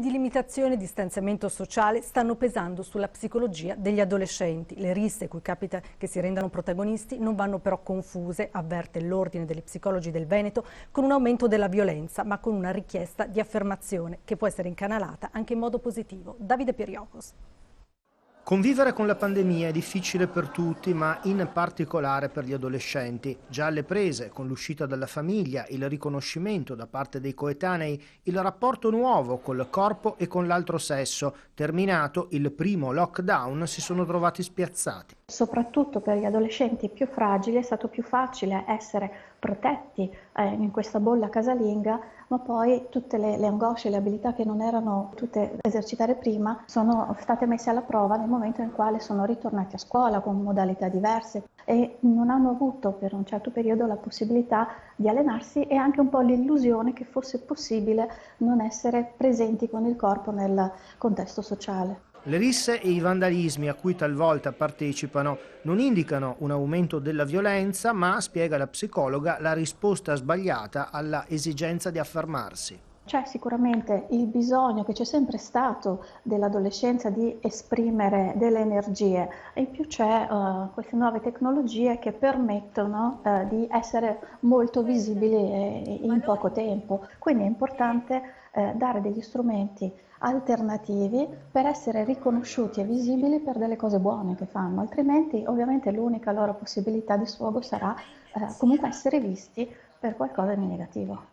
Di limitazione e distanziamento sociale stanno pesando sulla psicologia degli adolescenti. Le risse cui capita che si rendano protagonisti non vanno però confuse, avverte l'Ordine degli Psicologi del Veneto, con un aumento della violenza, ma con una richiesta di affermazione che può essere incanalata anche in modo positivo. Davide Piriocos. Convivere con la pandemia è difficile per tutti, ma in particolare per gli adolescenti. Già alle prese, con l'uscita dalla famiglia, il riconoscimento da parte dei coetanei, il rapporto nuovo col corpo e con l'altro sesso. Terminato il primo lockdown, si sono trovati spiazzati. Soprattutto per gli adolescenti più fragili è stato più facile essere protetti in questa bolla casalinga, ma poi tutte le angosce e le abilità che non erano tutte esercitate prima sono state messe alla prova nel momento in quale sono ritornati a scuola con modalità diverse e non hanno avuto per un certo periodo la possibilità di allenarsi e anche un po' l'illusione che fosse possibile non essere presenti con il corpo nel contesto sociale. Le risse e i vandalismi a cui talvolta partecipano non indicano un aumento della violenza, ma, spiega la psicologa, la risposta sbagliata alla esigenza di affermarsi. C'è sicuramente il bisogno che c'è sempre stato dell'adolescenza di esprimere delle energie e in più c'è queste nuove tecnologie che permettono di essere molto visibili in poco tempo. Quindi è importante dare degli strumenti alternativi per essere riconosciuti e visibili per delle cose buone che fanno, altrimenti ovviamente l'unica loro possibilità di sfogo sarà comunque essere visti per qualcosa di negativo.